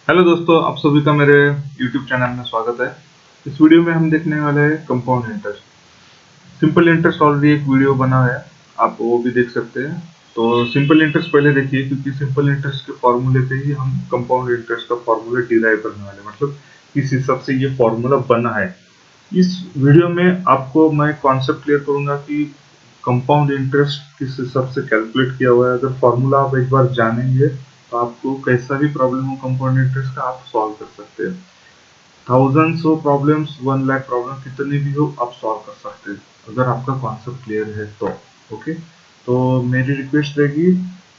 Hello दोस्तों, आप सभी का मेरे YouTube चैनल में स्वागत है। इस वीडियो में हम देखने वाले हैं compound interest. Simple interest already एक वीडियो बना है, आप वो भी देख सकते हैं। तो सिंपल इंटरेस्ट पहले देखिए, क्योंकि सिंपल इंटरेस्ट के फॉर्मूले पे ही हम कंपाउंड इंटरेस्ट का फॉर्मूला डिराइव करने वाले हैं, मतलब किस हिसाब से ये फॉर्मूला बना है। इस वीडियो में आपको मैं कॉन्सेप्ट क्लियर करूंगा कि कंपाउंड इंटरेस्ट किस हिसाब से कैलकुलेट किया हुआ है। अगर फॉर्मूला आप एक बार जानेंगे तो आपको कैसा भी प्रॉब्लम हो कंपाउंड इंटरेस्ट का आप सॉल्व कर सकते हैं। Thousands of problems, 1 lakh problem कितनी भी हो आप सॉल्व कर सकते हैं, अगर आपका कॉन्सेप्ट क्लियर है तो। ओके, तो मेरी रिक्वेस्ट रहेगी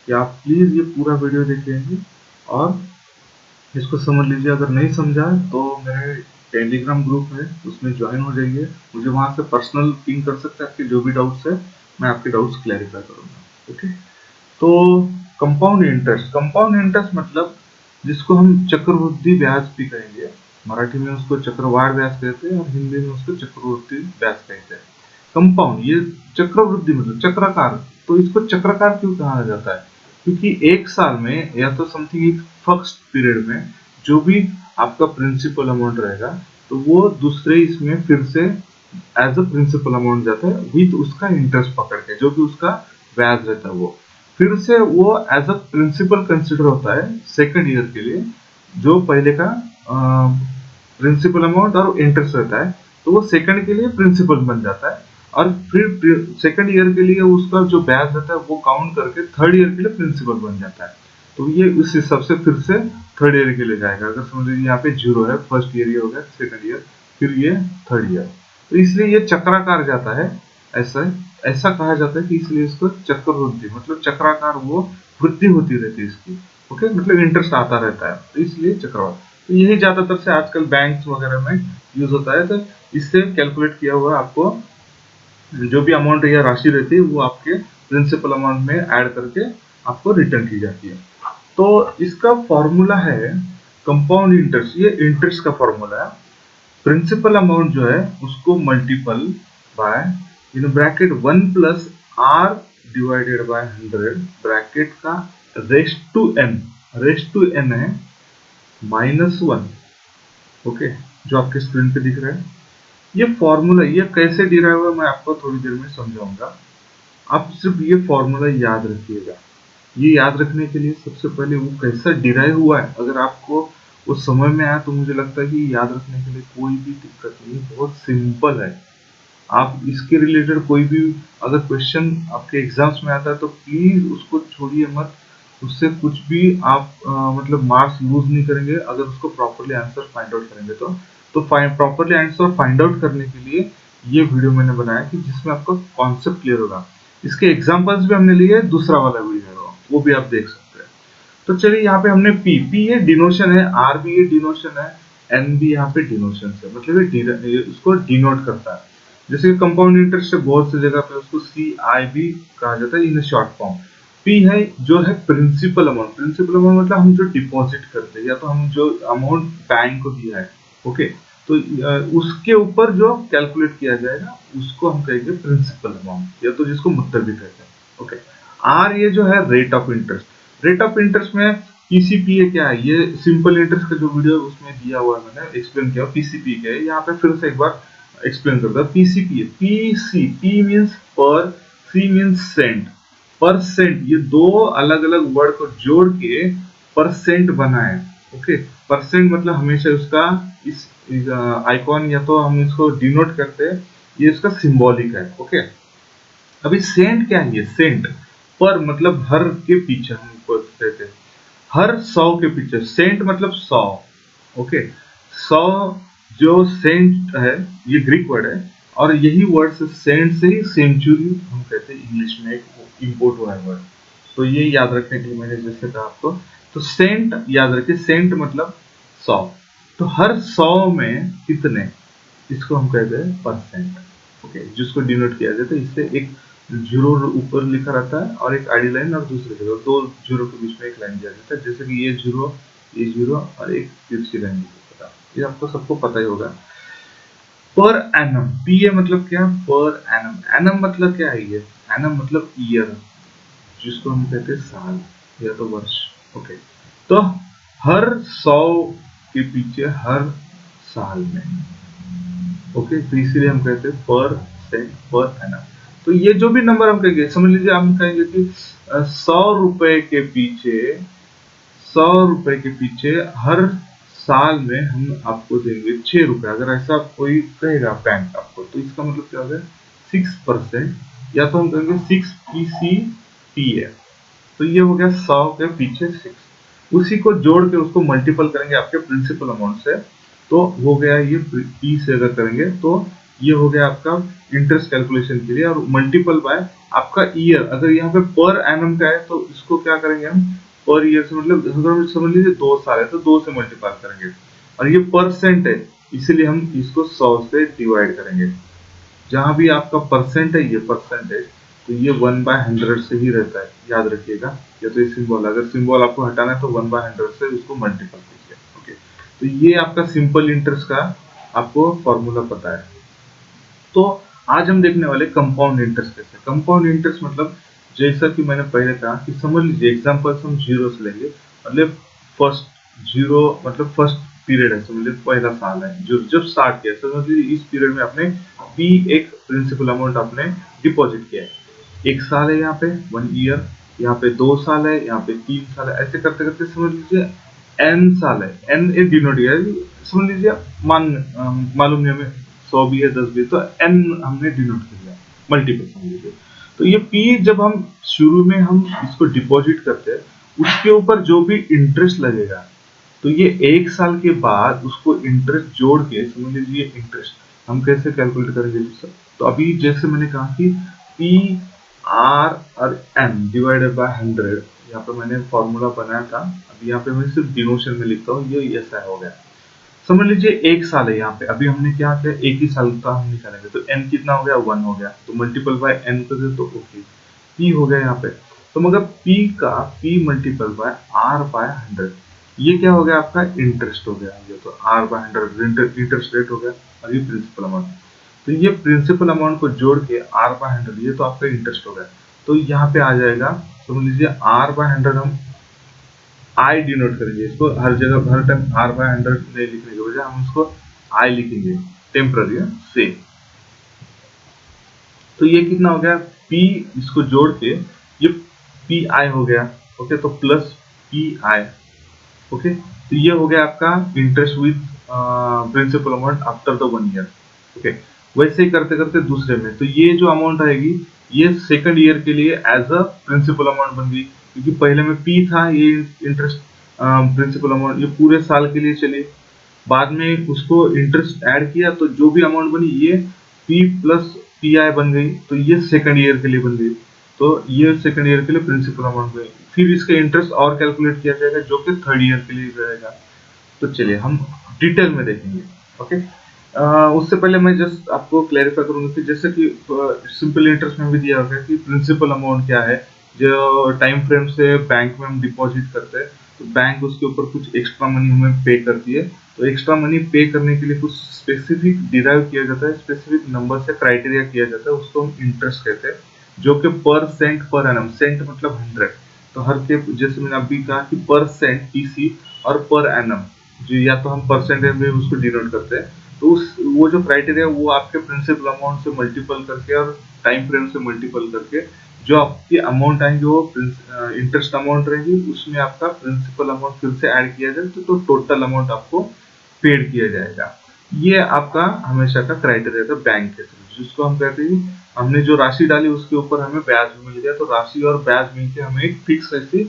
कि आप प्लीज ये पूरा वीडियो देखेंगे और इसको समझ लीजिए। अगर नहीं समझा तो मेरे टेलीग्राम ग्रुप है, उसमें ज्वाइन हो जाइए। मुझे वहां से पर्सनल पिंग कर सकते हैं, आपके जो भी डाउट्स है मैं आपके डाउट्स क्लैरिफाई करूंगा। ओके, तो कंपाउंड इंटरेस्ट मतलब जिसको हम चक्रवृद्धि ब्याज भी कहेंगे। मराठी में उसको चक्रवाढ़ ब्याज कहते हैं और हिंदी में उसको चक्रवृद्धि ब्याज कहते हैं। कंपाउंड, ये चक्रवृद्धि मतलब चक्राकार। तो इसको चक्राकार क्यों कहा जाता है? क्योंकि एक साल में या तो समथिंग एक फिक्स्ड पीरियड में जो भी आपका प्रिंसिपल अमाउंट रहेगा, तो वो दूसरे इसमें फिर से एज अ प्रिंसिपल अमाउंट जाता है विद उसका इंटरेस्ट पकड़ के, जो भी उसका ब्याज रहता है वो फिर से वो एज अ प्रिंसिपल कंसिडर होता है सेकंड ईयर के लिए। जो पहले का प्रिंसिपल अमाउंट और इंटरेस्ट रहता है, तो वो सेकंड के लिए प्रिंसिपल बन जाता है। और फिर सेकंड ईयर के लिए उसका जो ब्याज रहता है वो काउंट करके थर्ड ईयर के लिए प्रिंसिपल बन जाता है। तो ये उस हिसाब से फिर से थर्ड ईयर के लिए जाएगा। अगर समझ लीजिए यहाँ पे जीरो है, फर्स्ट ईयर ये हो गया, सेकंड ईयर, फिर ये थर्ड ईयर। तो इसलिए ये चक्राकार जाता है। ऐसा ऐसा कहा जाता है कि इसलिए इसको चक्रवृद्धि मतलब चक्राकार वो वृद्धि होती रहती है इसकी। ओके, मतलब इंटरेस्ट आता रहता है, तो इसलिए चक्रवात। तो यही ज्यादातर से आजकल बैंक्स वगैरह में यूज होता है। तो इससे कैलकुलेट किया हुआ आपको जो भी अमाउंट या राशि रहती है वो आपके प्रिंसिपल अमाउंट में ऐड करके आपको रिटर्न की जाती है। तो इसका फॉर्मूला है कंपाउंड इंटरेस्ट। ये इंटरेस्ट का फॉर्मूला है। प्रिंसिपल अमाउंट जो है उसको multiple bye in bracket 1 + r divided by 100 bracket का रेस्ट टू n है -1। ओके, जो आपके स्क्रीन पे दिख रहा है ये फॉर्मूला, ये कैसे डिराइव हुआ मैं आपको थोड़ी देर में समझाऊंगा। आप सिर्फ ये फॉर्मूला याद रखिएगा। ये याद रखने के लिए सबसे पहले वो कैसा डिराइव हुआ है, अगर आपको वो समझ में आया तो मुझे लगता है कि याद रखने के लिए कोई भी दिक्कत नहीं, बहुत सिंपल है। आप इसके रिलेटेड कोई भी अगर क्वेश्चन आपके एग्जाम्स में आता है तो प्लीज उसको छोड़िए मत। उससे कुछ भी आप मतलब मार्क्स लूज नहीं करेंगे अगर उसको प्रॉपरली आंसर फाइंड आउट करेंगे तो प्रॉपरली आंसर फाइंड आउट करने के लिए ये वीडियो मैंने बनाया कि जिसमें आपका कॉन्सेप्ट क्लियर होगा। इसके एग्जाम्पल्स भी हमने लिए, दूसरा वाला वीडियो वो भी आप देख सकते हैं। तो चलिए, यहाँ पे हमने पी ये डिनोशन है, आर भी ये डिनोशन है, एन भी यहाँ पे डिनोशन है, मतलब ये उसको डिनोट करता है। जैसे कंपाउंड इंटरेस्ट है, बहुत सी जगह पे उसको सी आई भी कहा जाता है इन शॉर्ट फॉर्म। पी है जो है प्रिंसिपल अमाउंट। प्रिंसिपल अमाउंट मतलब हम जो डिपॉजिट करते हैं या तो हम जो अमाउंट बैंक को दिया है। ओके, तो उसके ऊपर जो कैलकुलेट किया जाएगा उसको हम कहेंगे प्रिंसिपल अमाउंट, या तो जिसको मुद्दत भी कहते हैं। ओके, आर ये जो है rate of interest. Rate of interest में पीसीपीए क्या है, ये सिंपल इंटरेस्ट का जो वीडियो उसमें दिया हुआ है, मैंने एक्सप्लेन किया पीसीपी क्या है। यहाँ पे फिर से एक बार एक्सप्लेन करता है। पीसीपीए, पी मींस पर, सी मींस सेंट। परसेंट, ये दो अलग अलग वर्ड को जोड़ के परसेंट बना है। ओके, परसेंट मतलब हमेशा उसका इस आइकॉन या तो हम इसको डिनोट करते हैं, ये इसका सिंबॉलिक है। ओके, अभी सेंट क्या है? ये सेंट पर मतलब हर के पीछे हम कहते हैं, हर 100 के पीछे सेंट मतलब 100। ओके, 100 जो सेंट है ये ग्रीक वर्ड है, और यही वर्ड से सेंट से ही सेंचुरी हम कहते हैं इंग्लिश में, एक इंपोर्ट हुआ है वर्ड। तो ये याद रखने के लिए मैंने जैसे कहा आपको, तो सेंट याद रखिए, सेंट मतलब 100। तो हर 100 में कितने, इसको हम कहते हैं परसेंट। ओके, जिसको डिनोट किया जाता है इससे एक जीरो ऊपर लिखा रहता है और एक आईडी लाइन, और दूसरी जगह दो जीरो के बीच में एक लाइन दिया जाता है, जैसे कि ये जीरो और एक तीसरी लाइन दिया जाता है। ये आपको सबको पता ही होगा। पर एनम, पीए मतलब क्या? Per annum. एनम मतलब क्या है? ये एनम मतलब ईयर, जिसको हम कहते हैं साल या तो वर्ष। ओके, तो हर 100 के पीछे हर साल में। ओके, तो इसीलिए हम कहते हैं परसेंट पर एनम। तो ये जो भी नंबर हम कहेंगे, समझ लीजिए हम कहेंगे कि 100 रुपए के पीछे, 100 रुपए के पीछे हर साल में हम आपको देंगे 6 रुपए। अगर ऐसा कोई कहेगा बैंक आपको, तो इसका मतलब क्या होगा, 6%, या तो हम कहेंगे 6 PCPF। तो ये हो गया 100 के पीछे 6। उसी को जोड़ के उसको मल्टीपल करेंगे आपके प्रिंसिपल अमाउंट से, तो हो गया ये पी से अगर करेंगे तो ये हो गया आपका इंटरेस्ट कैलकुलेशन के लिए, और मल्टीपल बाय आपका ईयर। अगर यहाँ पे पर एनम का है तो इसको क्या करेंगे हम, पर ईयर से, मतलब अगर हम समझ लीजिए 2 साल है तो 2 से मल्टीप्लाई करेंगे, और ये परसेंट है इसीलिए हम इसको 100 से डिवाइड करेंगे। जहां भी आपका परसेंट है, ये परसेंटेज, तो ये 1/100 से ही रहता है, याद रखिएगा। या तो ये सिंबल, अगर सिंबल आपको हटाना है तो 1/100 से उसको मल्टीपल कीजिए। ओके, तो ये आपका सिंपल इंटरेस्ट का आपको फॉर्मूला पता है। तो आज हम देखने वाले कंपाउंड इंटरेस्ट कैसे। कंपाउंड इंटरेस्ट मतलब, जैसा कि मैंने पहले कहा कि समझ लीजिए एग्जांपल्स हम जीरो से लेंगे, मतलब फर्स्ट जीरो मतलब फर्स्ट पीरियड है, समझ लीजिए पहला साल है जो जब स्टार्ट किया, समझ लीजिए इस पीरियड में आपने पी एक प्रिंसिपल अमाउंट आपने डिपॉजिट किया है। 1 साल है यहाँ पे 1 ईयर, यहाँ पे 2 साल है, यहाँ पे 3 साल है, ऐसे करते करते समझ लीजिए एन साल है। एन ए डिनोट है, समझ लीजिए मालूम नहीं हमें 100 भी है 10 भी है, तो एन हमने डिनोट कर लिया, मल्टीपल समझ लीजिए। तो ये पी जब हम शुरू में हम इसको डिपॉजिट करते हैं, उसके ऊपर जो भी इंटरेस्ट लगेगा, तो ये 1 साल के बाद उसको इंटरेस्ट जोड़ के, समझ लीजिए इंटरेस्ट हम कैसे कैलकुलेट करेंगे सर। तो अभी जैसे मैंने कहा कि पी आर और एम डिवाइडेड बाय 100, यहाँ पे मैंने फॉर्मूला बनाया था, अभी यहाँ पे मैं सिर्फ डिनोशन में लिखता हूँ, ये ऐसा हो गया। समझ लीजिए 1 साल है यहाँ पे, अभी हमने क्या किया, एक ही साल का हम निकालेंगे, तो n कितना हो गया 1 हो गया, तो मल्टीपल बाय n कर दे तो ओके p हो गया यहाँ पे। तो मगर p का p multiple by r by 100, ये क्या हो गया आपका इंटरेस्ट हो गया, ये तो r बाय 100 इंटरेस्ट रेट हो गया, और ये प्रिंसिपल अमाउंट। तो ये प्रिंसिपल अमाउंट को जोड़ के r बाय 100, ये तो आपका इंटरेस्ट हो गया। तो यहाँ पे आ जाएगा, समझ लीजिए r बाय 100 हम आई डिनोट करेंगे इसको, हर जगह हर टाइम r/100 नहीं लिखने के बजाय हम इसको आई लिखेंगे, टेम्पररी से। तो ये कितना हो गया, p इसको जोड़ के ये पी आई हो गया। ओके, तो प्लस पी आई। ओके, तो ये हो गया आपका interest with principal amount after the 1 year. Okay, वैसे ही करते करते दूसरे में, तो ये जो अमाउंट आएगी ये सेकंड ईयर के लिए एज अ प्रिंसिपल अमाउंट बन गई, क्योंकि पहले में पी था, ये इंटरेस्ट प्रिंसिपल अमाउंट ये पूरे साल के लिए चली। बाद में उसको इंटरेस्ट ऐड किया तो जो भी अमाउंट बनी ये पी प्लस पी आई बन गई, तो ये सेकंड ईयर के लिए बन गई। तो ये सेकंड ईयर के लिए प्रिंसिपल अमाउंट गई, फिर इसका इंटरेस्ट और कैलकुलेट किया जाएगा जो कि थर्ड ईयर के लिए रहेगा। तो चलिए हम डिटेल में देखेंगे। ओके, उससे पहले मैं जस्ट आपको क्लैरिफाई करूंगा कि जैसे कि सिंपल इंटरेस्ट में भी दिया होगा कि प्रिंसिपल अमाउंट क्या है, जो टाइम फ्रेम से बैंक में हम डिपॉजिट करते हैं, तो बैंक उसके ऊपर कुछ एक्स्ट्रा मनी हमें पे करती है। तो एक्स्ट्रा मनी पे करने के लिए कुछ स्पेसिफिक डिराइव किया जाता है, स्पेसिफिक नंबर से क्राइटेरिया किया जाता है, उसको हम इंटरेस्ट कहते हैं, जो कि पर सेंट पर एनम, सेंट मतलब 100, तो हर के, जैसे मैंने अभी कहा कि पर सेंट पीसी और पर एनम, जो या तो हम परसेंटेज में उसको डिनोट करते हैं, तो उस वो जो क्राइटेरिया वो आपके प्रिंसिपल अमाउंट से मल्टीपल करके और टाइम फ्रेम से मल्टीपल करके जो आपकी अमाउंट आएंगे वो इंटरेस्ट अमाउंट रहेगी, उसमें आपका प्रिंसिपल अमाउंट फिर से ऐड किया जाए तो टोटल अमाउंट आपको पेड किया जाएगा। ये आपका हमेशा का क्राइटेरिया था बैंक के थ्रू, जिसको हम कहते हैं हमने जो राशि डाली उसके ऊपर हमें ब्याज भी मिल गया, तो राशि और ब्याज मिलकर हमें एक फिक्स ऐसी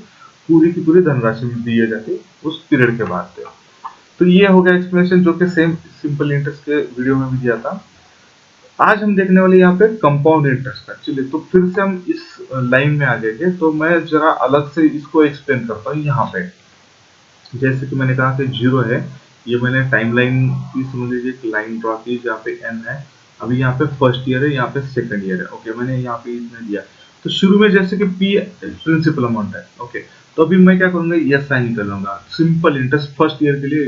पूरी की पूरी धनराशि दी जाती उस पीरियड के बाद से। तो ये हो गया एक्सप्लेनेशन, जो कि सेम सिंपल इंटरेस्ट के वीडियो में भी दिया था। आज हम देखने वाले यहाँ पे कंपाउंड इंटरेस्ट का। चलिए, तो फिर से हम इस लाइन में आ जाएंगे, तो मैं जरा अलग से इसको एक्सप्लेन करता हूँ। यहाँ पे जैसे कि मैंने कहा कि जीरो है, ये मैंने टाइमलाइन की समझ लीजिए एक लाइन ड्रॉ की जहाँ पे एन है, अभी यहाँ पे फर्स्ट ईयर है, यहाँ पे सेकंड ईयर है। ओके, मैंने यहाँ पे इसमें दिया, तो शुरू में जैसे कि पी प्रिंसिपल अमाउंट है। ओके, तो अभी मैं क्या करूंगा, ये साइन निकाल लूंगा, सिंपल इंटरेस्ट फर्स्ट ईयर के लिए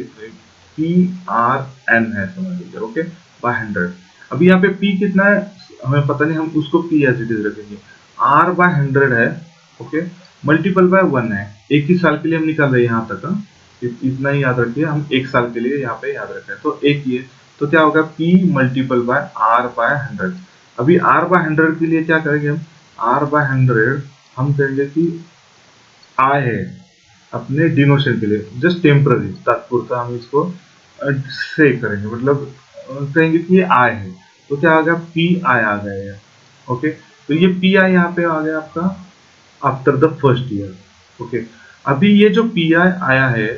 पी आर एन है समझ लीजिए, ओके, बाय 100। अभी यहाँ पे पी कितना है हमें पता नहीं, हम उसको पी एज इट इज रखेंगे, आर बाय 100 है, ओके, मल्टीपल बाय 1 है, एक ही साल के लिए हम निकाल रहे हैं यहाँ तक। इतना ही याद रखिए, हम 1 साल के लिए यहाँ पे याद रखें। तो एक ये, तो क्या होगा P multiple by R by 100। अभी R बाय 100 के लिए क्या करेंगे हम, R बाय 100 हम कहेंगे कि I है अपने डिनोशन के लिए, जस्ट टेम्पररी तात्पुरता हम इसको से करेंगे, मतलब कहेंगे कि ये I है, तो क्या आ गया पी आई आ गया। ओके, तो ये पी आई यहाँ पे आ गया आपका after the first year. Okay, अभी ये जो पी आई आया है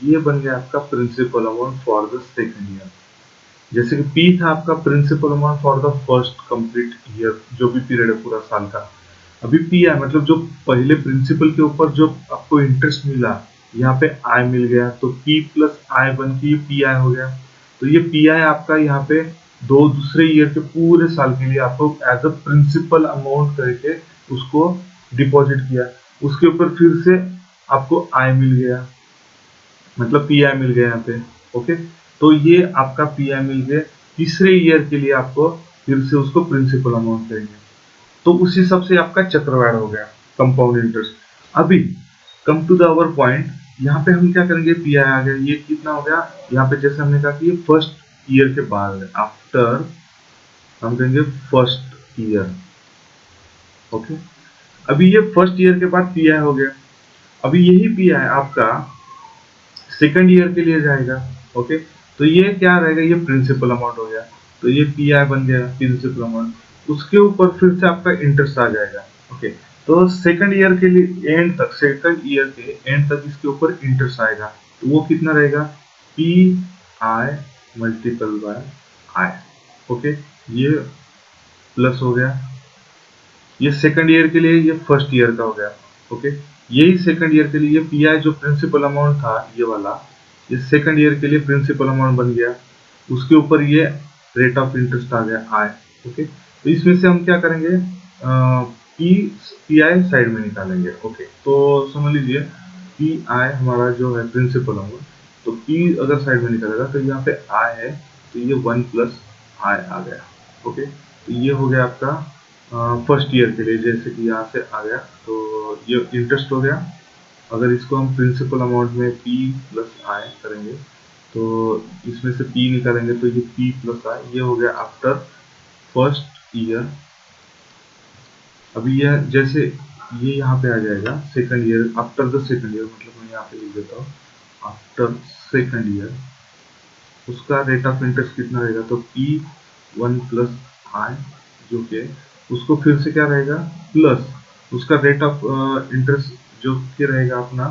ये बन गया आपका principal amount for the second year. जैसे कि पी था आपका principal amount for the first complete year, जो भी पीरियड है पूरा साल का। अभी पी आई मतलब जो पहले प्रिंसिपल के ऊपर जो आपको इंटरेस्ट मिला, यहाँ पे आई मिल गया, तो पी प्लस आई बन के ये पी आई हो गया। तो ये पी आई आपका यहाँ पे दो दूसरे ईयर के पूरे साल के लिए आपको एज अ प्रिंसिपल अमाउंट करके उसको डिपॉजिट किया, उसके ऊपर फिर से आपको आई मिल गया, मतलब पी आई मिल गया यहाँ पे। ओके, तो ये आपका पी आई मिल गया, तीसरे ईयर के लिए आपको फिर से उसको प्रिंसिपल अमाउंट देंगे, तो उस हिसाब से आपका चक्रवाढ़ हो गया, कंपाउंड इंटरेस्ट। अभी come to the our point, यहाँ पे हम क्या करेंगे, पी आई आ गया, ये कितना हो गया, यहाँ पे जैसे हमने कहा कि ये फर्स्ट ईयर के बाद, आफ्टर हम कहेंगे फर्स्ट ईयर। ओके, अभी ये फर्स्ट ईयर के बाद पी आई हो गया, अभी यही पी आई आपका सेकंड ईयर के लिए जाएगा। ओके, तो ये क्या रहेगा, ये प्रिंसिपल अमाउंट हो गया, तो ये पी आई बन गया प्रिंसिपल अमाउंट, उसके ऊपर फिर से आपका इंटरेस्ट आ जाएगा। ओके, तो सेकंड ईयर के लिए एंड तक, सेकंड ईयर के एंड तक इसके ऊपर इंटरेस्ट आएगा, तो वो कितना रहेगा, P I multiple bye I. Okay, ये प्लस हो गया, ये सेकंड ईयर के लिए, ये फर्स्ट ईयर का हो गया। ओके, यही सेकंड ईयर के लिए ये पी आई जो प्रिंसिपल अमाउंट था ये वाला, ये सेकंड ईयर के लिए प्रिंसिपल अमाउंट बन गया, उसके ऊपर ये रेट ऑफ इंटरेस्ट आ गया आई। ओके, तो इसमें से हम क्या करेंगे, पी पी आई साइड में निकालेंगे। ओके, तो समझ लीजिए पी आई हमारा जो है प्रिंसिपल अमाउंट, तो पी अगर साइड में निकालेगा तो यहाँ पे आई है, तो ये 1 प्लस आई आ गया। ओके, तो ये हो गया आपका फर्स्ट ईयर के लिए, जैसे कि यहाँ से आ गया, तो ये इंटरेस्ट हो गया। अगर इसको हम प्रिंसिपल अमाउंट में पी प्लस आई करेंगे, तो इसमें से पी निकालेंगे, तो ये पी प्लस आई, ये हो गया आफ्टर फर्स्ट ईयर। अभी यह जैसे ये यहाँ पे आ जाएगा second year, after the second year, मतलब मैं यहाँ पे लिख देता हूँ आफ्टर सेकंड ईयर, उसका रेट ऑफ इंटरेस्ट कितना रहेगा, तो पी 1 प्लस आई, जो कि उसको फिर से क्या रहेगा, प्लस उसका रेट ऑफ इंटरेस्ट जो कि रहेगा अपना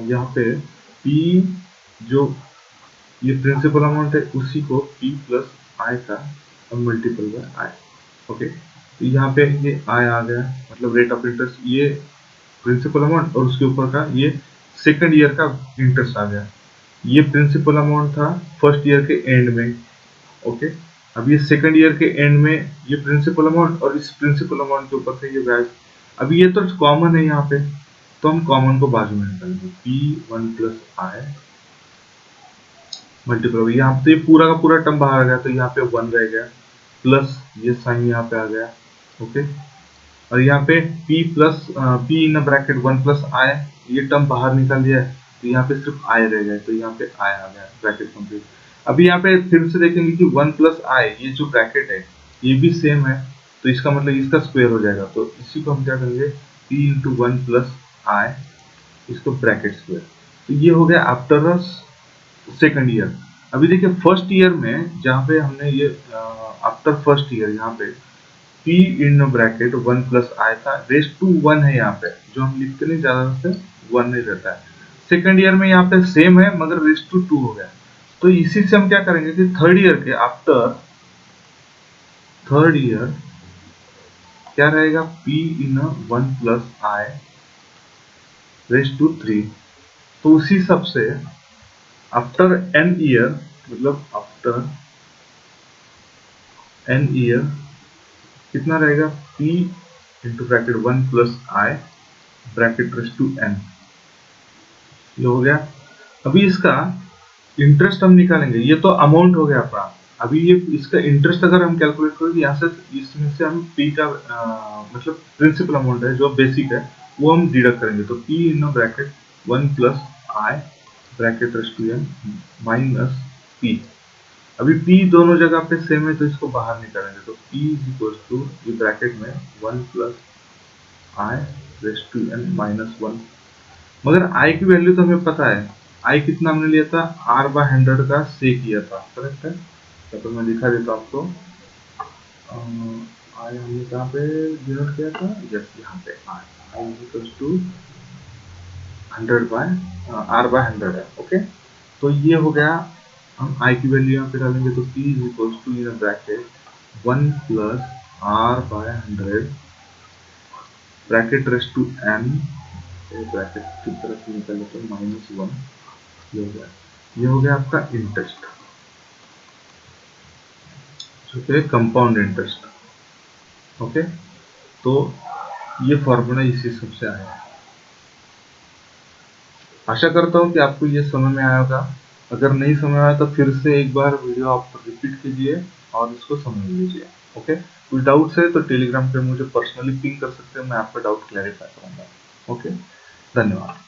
यहाँ पे पी, जो ये प्रिंसिपल अमाउंट है उसी को पी प्लस आई का मल्टीपल बाय आई। ओके, तो यहाँ पे ये आई आ गया, मतलब रेट ऑफ इंटरेस्ट, ये प्रिंसिपल अमाउंट और उसके ऊपर का ये सेकंड ईयर का इंटरेस्ट आ गया। ये प्रिंसिपल अमाउंट था फर्स्ट ईयर के एंड में। ओके, अब ये सेकंड ईयर के एंड में ये प्रिंसिपल अमाउंट और इस प्रिंसिपल अमाउंट के ऊपर से ये ब्याज। अभी ये तो कॉमन है यहाँ पे, तो हम कॉमन को बाजू में निकालेंगे, पी 1 प्लस आई मल्टीपल, यहाँ पे पूरा का पूरा टर्म बाहर आ गया, तो यहाँ पे 1 रह गया, प्लस ये साइन यहाँ पे आ गया। ओके, और यहाँ पे p plus p in bracket 1 plus i, ये टर्म बाहर निकाल दिया है, तो यहाँ पे सिर्फ आई रह गया, तो यहाँ पे आई आ गया, ब्रैकेट कंप्लीट। अभी यहाँ पे फिर से देखेंगे कि 1 प्लस आई, ये जो ब्रैकेट है ये भी सेम है, तो इसका मतलब इसका स्क्वायर हो जाएगा, तो इसी को हम क्या करेंगे, p इंटू 1 प्लस आई, इसको ब्रैकेट स्क्वायर। तो ये हो गया आफ्टर सेकंड ईयर। अभी देखिए फर्स्ट ईयर में जहाँ पे हमने ये आफ्टर फर्स्ट ईयर, यहाँ पे p इन ब्रैकेट 1 प्लस आई था, रेस टू 1 है यहाँ पे, जो हम लिखते नहीं ज्यादा से 1 नहीं रहता है। सेकंड ईयर में यहाँ पे सेम है मगर रेस टू 2 हो गया, तो इसी से हम क्या करेंगे कि थर्ड ईयर के आफ्टर थर्ड ईयर क्या रहेगा, p in 1 plus i raise to 3, तो उसी हिसाब से आफ्टर एन ईयर, मतलब आफ्टर एन ईयर कितना रहेगा, p into bracket 1 plus i bracket raise to n, ये हो गया। अभी इसका इंटरेस्ट हम निकालेंगे, ये तो अमाउंट हो गया अपना। अभी ये इसका इंटरेस्ट अगर हम कैलकुलेट करेंगे, यहाँ से इसमें से हम p का मतलब प्रिंसिपल अमाउंट है जो बेसिक है वो हम डिडक्ट करेंगे, तो p in bracket 1 plus i bracket raise to n minus p. अभी p दोनों जगह पे सेम है तो इसको बाहर निकालेंगे, तो p इज इक्वल टू ये ब्रैकेट में 1 plus i raise to n minus 1। मगर i की वैल्यू तो हमें पता है, i कितना हमने लिया था, r/100 का से किया था, करेक्ट है। तो मैं दिखा देता हूँ आपको, आई हमने कहाँ पे डिनोट किया था, यस यहाँ पे i is equal to 100/r/100 है। ओके, तो ये हो गया। हम i की वैल्यू यहाँ पे डालेंगे तो p is equal to in bracket 1 plus r/100 bracket raise to n, bracket की तरफ निकाले तो -1, ये हो गया। ये हो गया आपका इंटरेस्ट, जो कि कंपाउंड इंटरेस्ट। ओके, तो ये फॉर्मूला इसी सबसे आया। आशा करता हूँ कि आपको ये समझ में आया होगा। अगर नहीं समझ आया तो फिर से एक बार वीडियो आप रिपीट कीजिए और इसको समझ लीजिए। ओके, कोई डाउट्स है तो टेलीग्राम पे मुझे पर्सनली पिंग कर सकते हैं, मैं आपका डाउट क्लैरिफाई करूंगा। ओके, धन्यवाद।